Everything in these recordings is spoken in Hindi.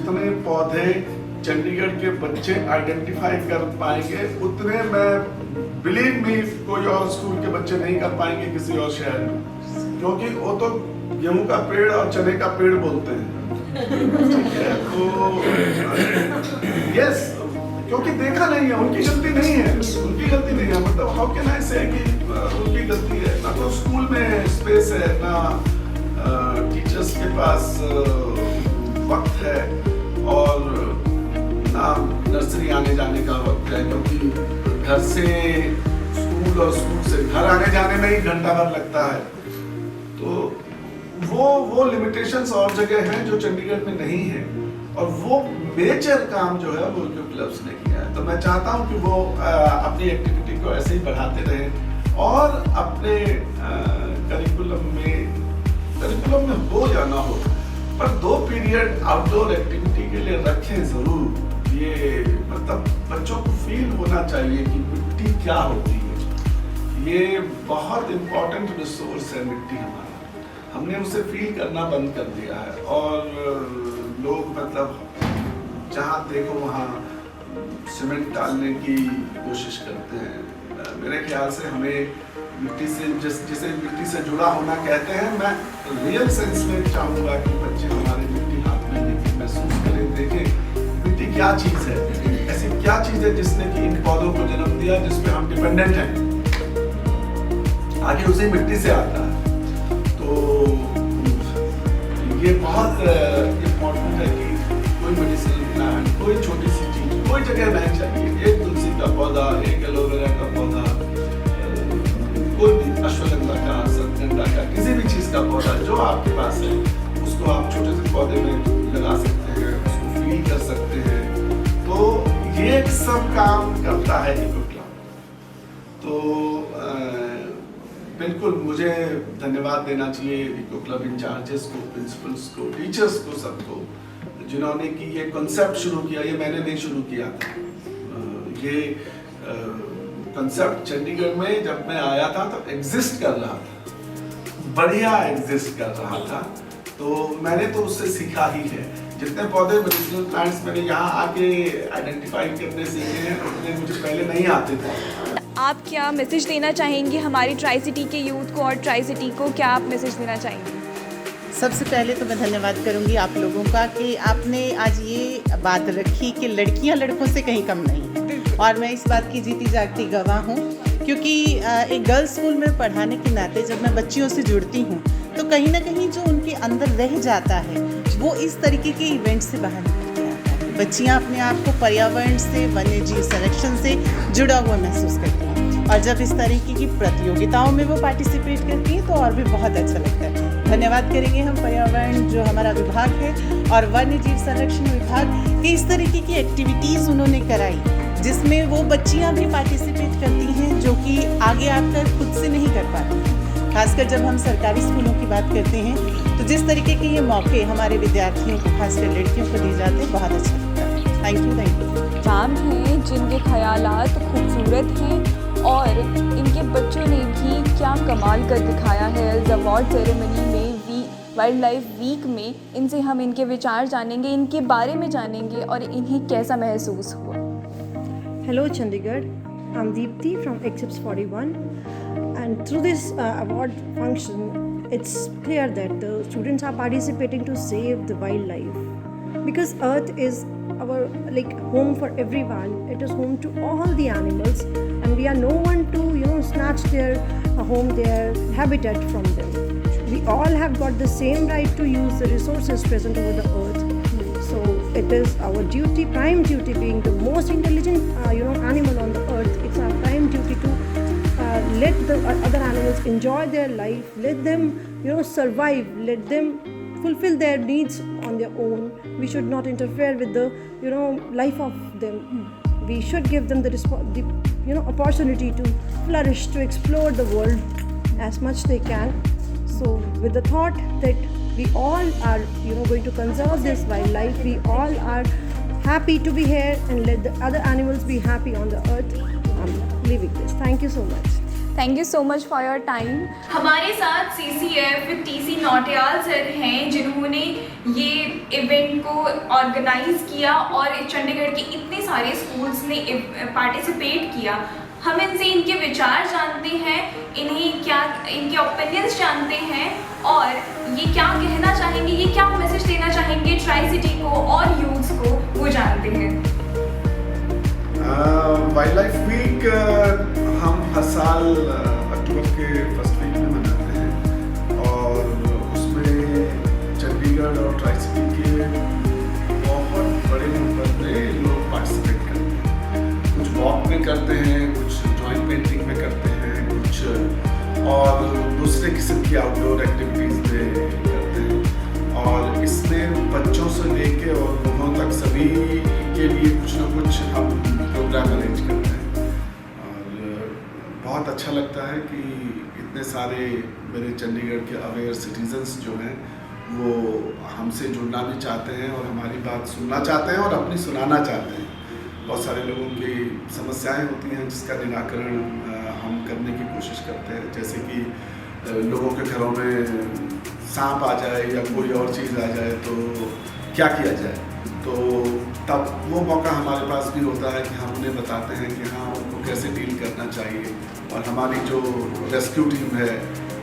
जितने पौधे चंडीगढ़ के बच्चे आइडेंटिफाई कर पाएंगे उतने मैं बिलीव मी कोई और स्कूल के बच्चे नहीं कर पाएंगे किसी और शहर में, क्योंकि वो तो गेहूं का पेड़ और चने का पेड़ बोलते हैं। ठीक है, तो यस, क्योंकि देखा नहीं है, उनकी गलती नहीं है, मतलब हाउ कैन आई से कि उनकी गलती है? ना तो स्कूल में स्पेस है, ना टीचर्स के पास वक्त है, और ना नर्सरी आने जाने का वक्त है, क्योंकि घर से स्कूल और स्कूल से घर आने जाने में ही घंटा भर लगता है। तो वो लिमिटेशंस और जगह हैं जो चंडीगढ़ में नहीं है, और वो मेजर काम जो है वो जो क्लब्स ने किया है। तो मैं चाहता हूँ कि वो अपनी एक्टिविटी को ऐसे ही बढ़ाते रहें, और अपने करिकुलम में हो या ना हो, पर 2 पीरियड आउटडोर एक्टिविटी के लिए रखें ज़रूर। ये मतलब बच्चों को फील होना चाहिए कि मिट्टी क्या होती है। ये बहुत इम्पोर्टेंट रिसोर्स है मिट्टी हमारा, हमने उसे फील करना बंद कर दिया है, और लोग मतलब जहाँ देखो वहाँ सीमेंट डालने की कोशिश करते हैं। मेरे ख्याल से हमें मिट्टी से जिसे मिट्टी से जुड़ा होना कहते हैं, मैं रियल सेंस में चाहूँगा कि बच्चे हमारे मिट्टी हाथ में लेके महसूस करें, देखें मिट्टी क्या चीज़ है, ऐसी क्या चीज़ है जिसने कि इन पौधों को जन्म दिया, जिसपे हम डिपेंडेंट हैं, आगे उसे मिट्टी से आता है। तो ये बहुत इम्पोर्टेंट है कि कोई मेडिसिनल प्लांट, कोई छोटी सी चीज, कोई जगह नहीं चाहिए, एक तुलसी का पौधा, एक एलोवेरा का पौधा, कोई भी अश्वगंधा का, सतगंधा का, किसी भी चीज का पौधा जो आपके पास है, उसको आप छोटे से पौधे में लगा सकते हैं, उसको फील कर सकते हैं। तो ये सब काम करता है इको क्लब। तो बिल्कुल मुझे धन्यवाद देना चाहिए इको क्लब इंचार्जेस को, प्रिंसिपल्स को, टीचर्स को, सबको, जिन्होंने कि ये कॉन्सेप्ट शुरू किया। ये मैंने नहीं शुरू किया था, ये कॉन्सेप्ट चंडीगढ़ में जब मैं आया था तब एग्जिस्ट कर रहा था, बढ़िया एग्जिस्ट कर रहा था। तो मैंने तो उससे सीखा ही है। जितने पौधे मेडिसिनल प्लांट्स मैंने यहाँ आके आइडेंटिफाई करने सीखे हैं, उतने मुझे पहले नहीं आते थे। आप क्या मैसेज देना चाहेंगे हमारी ट्राई सिटी के यूथ को, और ट्राई सिटी को क्या आप मैसेज देना चाहेंगे? सबसे पहले तो मैं धन्यवाद करूंगी आप लोगों का कि आपने आज ये बात रखी कि लड़कियां लड़कों से कहीं कम नहीं हैं, और मैं इस बात की जीती जागती गवाह हूँ, क्योंकि एक गर्ल्स स्कूल में पढ़ाने के नाते जब मैं बच्चियों से जुड़ती हूँ तो कहीं ना कहीं जो उनके अंदर रह जाता है वो इस तरीके के इवेंट से बाहर निकल के आता है। बच्चियाँ अपने आप को पर्यावरण से, वन्य जीव संरक्षण से जुड़ा हुआ महसूस करती हैं, और जब इस तरीके की प्रतियोगिताओं में वो पार्टिसिपेट करती हैं तो और भी बहुत अच्छा लगता है। धन्यवाद करेंगे हम पर्यावरण जो हमारा विभाग है और वन्य जीव संरक्षण विभाग कि इस तरीके की एक्टिविटीज़ उन्होंने कराई, जिसमें वो बच्चियां भी पार्टिसिपेट करती हैं जो कि आगे आकर खुद से नहीं कर पाती। खासकर जब हम सरकारी स्कूलों की बात करते हैं तो जिस तरीके के ये मौके हमारे विद्यार्थियों को, खासकर लड़कियों को दिए जाते हैं, बहुत अच्छा लगता है। Thank you. मैम हैं जिनके ख़यालात खूबसूरत हैं, और इनके बच्चों ने भी क्या कमाल कर दिखाया है इस अवार्ड सेरेमनी में, वाइल्ड लाइफ वीक में। इनसे हम इनके विचार जानेंगे, इनके बारे में जानेंगे और इन्हें कैसा महसूस हुआ। Hello Chandigarh, I'm Deepthi from Eclipse 41, and through this award function, it's clear that the students are participating to save the wildlife, because Earth is our home for everyone. It is home to all the animals, and we are no one to snatch their home, their habitat from them. We all have got the same right to use the resources present over the earth. So it is our duty, prime duty, being the most intelligent animal on the earth. It's our prime duty to let the other animals enjoy their life, let them survive, let them fulfill their needs on their own. We should not interfere with the life of them. We should give them the opportunity to flourish, to explore the world as much they can. So with the thought that we all are going to conserve this wildlife, we all are happy to be here and let the other animals be happy on the earth, I'm leaving this. Thank you so much. Thank you so much for your time. हमारे साथ CCF TC नौटियाल सर हैं जिन्होंने ये इवेंट को ऑर्गेनाइज़ किया और चंडीगढ़ के इतने सारे स्कूल्स ने पार्टिसिपेट किया। हम इनसे इनके विचार जानते हैं, इन्हें क्या इनके ओपिनियंस जानते हैं और ये क्या कहना चाहेंगे, ये क्या मैसेज देना चाहेंगे ट्राई सिटी को और यूथ्स को, वो जानते हैं। वाइल्ड लाइफ वीक हम हर साल अक्टूबर के फर्स्ट वीक में मनाते हैं और उसमें चंडीगढ़ और ट्राई सिटी के बहुत बड़े नंबर में लोग पार्टिसिपेट करते हैं। कुछ वॉक में करते हैं, कुछ ड्राइंग पेंटिंग में करते हैं, कुछ और दूसरे किस्म की आउटडोर एक्टिविटीज़ में करते हैं। और इसमें बच्चों से लेके और बूढ़ों तक सभी के लिए कुछ ना कुछ हम प्रोग्राम अरेंज करते हैं और बहुत अच्छा लगता है कि इतने सारे मेरे चंडीगढ़ के अवेयर सिटीजन्स जो हैं वो हमसे जुड़ना भी चाहते हैं और हमारी बात सुनना चाहते हैं और अपनी सुनाना चाहते हैं। बहुत सारे लोगों की समस्याएं होती हैं जिसका निराकरण हम करने की कोशिश करते हैं, जैसे कि लोगों के घरों में सांप आ जाए या कोई और चीज़ आ जाए तो क्या किया जाए। तो तब वो मौका हमारे पास भी होता है कि हम उन्हें बताते हैं कि हाँ उनको कैसे डील करना चाहिए और हमारी जो रेस्क्यू टीम है,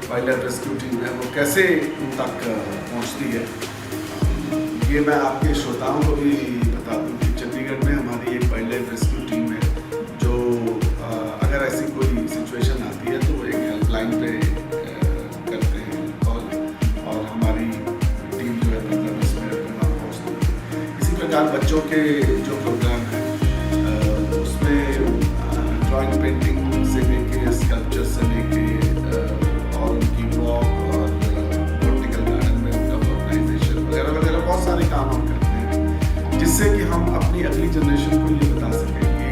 वाइल्ड लाइफ रेस्क्यू टीम है, वो कैसे उन तक पहुँचती है। ये मैं आपके श्रोताओं को भी बता दूँ कि चंडीगढ़ में हमारी एक वाइल्ड लाइफ रेस्क्यू टीम है जो अगर ऐसी कोई सिचुएशन आती है तो वो एक हेल्पलाइन पे करते हैं कॉल और हमारी टीम जो है मतलब इसमें अपने वहाँ पहुँचती है। इसी प्रकार बच्चों के जो प्रोग्राम है उसमें ड्राइंग पेंटिंग से लेके स्कल्पचर से लेके और उनकी वॉक और बॉटनिकल गार्डन में उनका ऑर्गेनाइजेशन वगैरह वगैरह बहुत सारे काम हम करते हैं जिससे कि हम अपनी अगली जनरेशन को ये बता सकें कि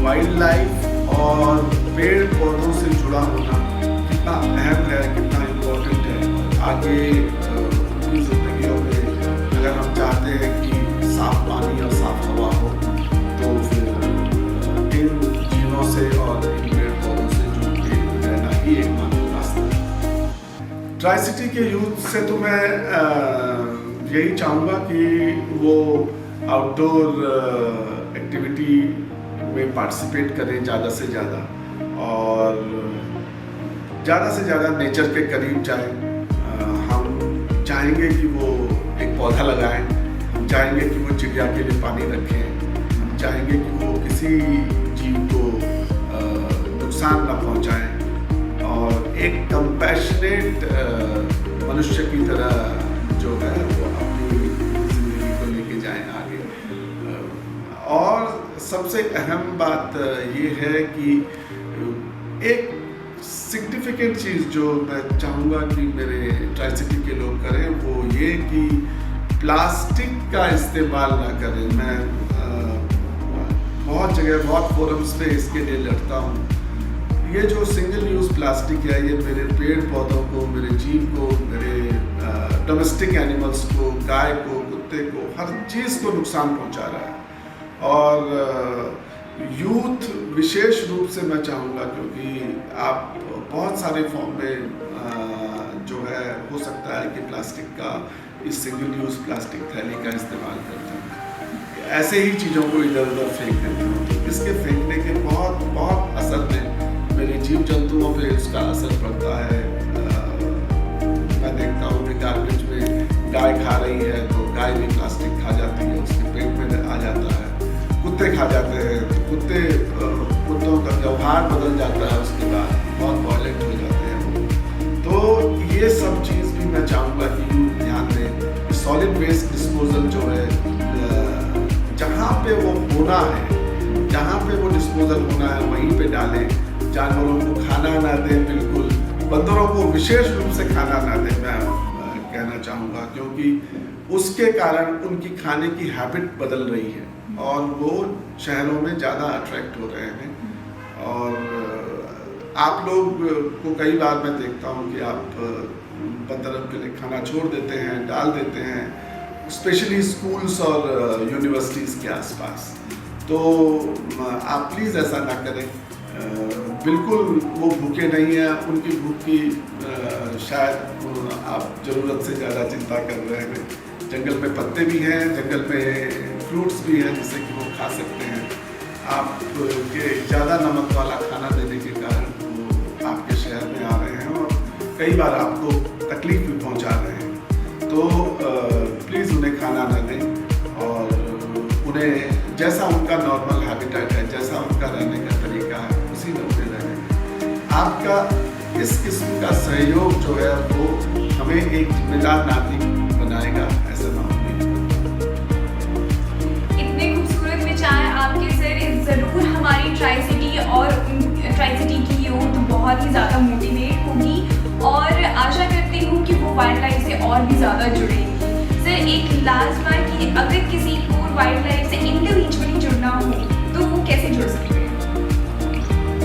वाइल्ड लाइफ और पेड़ पौधों से जुड़ा होना कितना अहम है, कितना इम्पोर्टेंट है। आगे उनकी जिंदगियों में अगर हम चाहते हैं कि साफ पानी और साफ हवा हो तो फिर इन जीवों से और इन पेड़ पौधों से जुड़ के रहना ही एकमात्र रास्ता है। ट्राई सिटी के यूथ से तो मैं यही चाहूँगा कि वो आउटडोर एक्टिविटी में पार्टिसिपेट करें ज़्यादा से ज़्यादा और ज़्यादा से ज़्यादा नेचर के करीब जाएं। हम चाहेंगे कि वो एक पौधा लगाएं, हम चाहेंगे कि वो चिड़िया के लिए पानी रखें, हम चाहेंगे कि वो किसी जीव को नुकसान न पहुंचाएं और एक कंपैशनेट मनुष्य की तरह जो है वो अपनी ज़िंदगी को लेके जाएं आगे। और सबसे अहम बात ये है कि एक सिग्निफिकेंट चीज़ जो मैं चाहूँगा कि मेरे ट्राई सिटी के लोग करें वो ये कि प्लास्टिक का इस्तेमाल ना करें। मैं बहुत जगह बहुत फोरम्स पे इसके लिए लड़ता हूँ। ये जो सिंगल यूज़ प्लास्टिक है ये मेरे पेड़ पौधों को, मेरे जीव को, मेरे डोमेस्टिक एनिमल्स को, गाय को, कुत्ते को, हर चीज़ को नुकसान पहुँचा रहा है। और यूथ विशेष रूप से मैं चाहूँगा क्योंकि आप बहुत सारे फॉर्म में जो है हो सकता है कि प्लास्टिक का इस सिंगल यूज़ प्लास्टिक थैली का इस्तेमाल करते हैं, ऐसे ही चीज़ों को इधर उधर फेंक देते हैं। इसके फेंकने के बहुत बहुत असर में मेरे जीव जंतुओं पे उसका असर पड़ता है। मैं देखता हूँ कि गार्बेज में गाय खा रही है तो गाय भी प्लास्टिक खा जाती है, उसके पेट में आ जाता है। कुत्ते खा जाते हैं तो कुत्तों का व्यवहार बदल जाता है, उसके बाद बहुत वॉयलेंट हो जाते हैं। तो ये सब चीज़ भी मैं चाहूँगा कि यूथ ध्यान दें। सॉलिड वेस्ट डिस्पोजल जो है जहाँ पे वो होना है, जहाँ पे वो डिस्पोजल होना है वहीं पे डालें। जानवरों को खाना ना दें, बिल्कुल बंदरों को विशेष रूप से खाना ना दें, मैं कहना चाहूँगा, क्योंकि उसके कारण उनकी खाने की हैबिट बदल रही है और वो शहरों में ज़्यादा अट्रैक्ट हो रहे हैं। और आप लोग को कई बार मैं देखता हूँ कि आप बंदरों के लिए खाना छोड़ देते हैं, डाल देते हैं, स्पेशली स्कूल्स और यूनिवर्सिटीज़ के आसपास। तो आप प्लीज़ ऐसा ना करें। बिल्कुल वो भूखे नहीं हैं, उनकी भूख की शायद आप ज़रूरत से ज़्यादा चिंता कर रहे हैं। जंगल में पत्ते भी हैं, जंगल में फ्रूट्स भी हैं जिससे कि वो खा सकते हैं। आप के ज़्यादा नमक वाला खाना देने के कारण वो आपके शहर में आ रहे हैं और कई बार आपको तकलीफ भी पहुंचा रहे हैं। तो प्लीज़ उन्हें खाना न दें और उन्हें जैसा उनका नॉर्मल हैबिटेट है, जैसा उनका रहने का तरीका है, उसी में उन्हें रहें। आपका इस किस्म का सहयोग जो है वो हमें एक जिम्मेदार नागरिक बनाएगा, ऐसा मैं उम्मीद करता हूँ। इतने खूबसूरत विचार आपके सर, ज़रूर हमारी ट्राई सिटी और ट्राई सिटी की यूथ बहुत ही ज़्यादा मोटिवेट होगी और आशा करती हूँ कि वो वाइल्ड लाइफ से और भी ज़्यादा जुड़ेंगी। सर, एक लास्ट बार कि अगर किसी को वाइल्ड लाइफ से इंडिविजुअली जुड़ना हो तो वो कैसे जुड़ सकते हैं?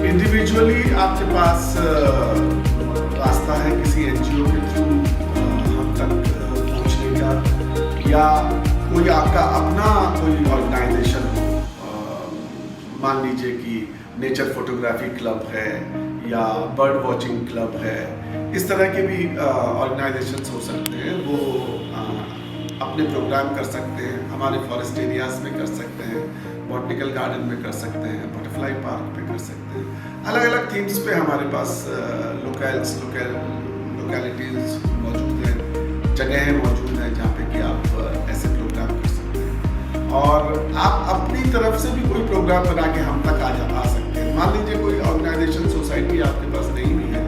इंडिविजुअली आपके पास रास्ता है किसी एनजीओ के थ्रू हम तक पहुंचने का, या कोई आपका अपना कोई ऑर्गेनाइजेशन हो, मान लीजिए कि नेचर फोटोग्राफी क्लब है या बर्ड वॉचिंग क्लब है, इस तरह के भी ऑर्गेनाइजेशंस हो सकते हैं। वो अपने प्रोग्राम कर सकते हैं, हमारे फॉरेस्ट एरियाज में कर सकते हैं, बॉटनिकल गार्डन में कर सकते हैं, बटरफ्लाई पार्क में कर सकते हैं। अलग अलग थीम्स पे हमारे पास लोकेलिटीज़ मौजूद हैं, जगहें मौजूद हैं जहाँ पे कि आप ऐसे प्रोग्राम कर सकते हैं और आप अपनी तरफ से भी कोई प्रोग्राम बना के हम तक आ सकते हैं। मान लीजिए कोई ऑर्गेनाइजेशन सोसाइटी आपके पास नहीं भी है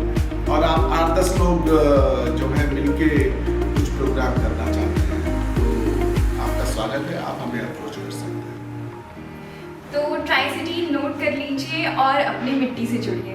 और आप 8-10 लोग जो है मिलके कुछ प्रोग्राम करना चाहते हैं, स्वागत है, आप हमें अप्रोच कर सकते हैं। तो ट्राई सिटी नोट कर लीजिए और अपनी मिट्टी से जुड़िए।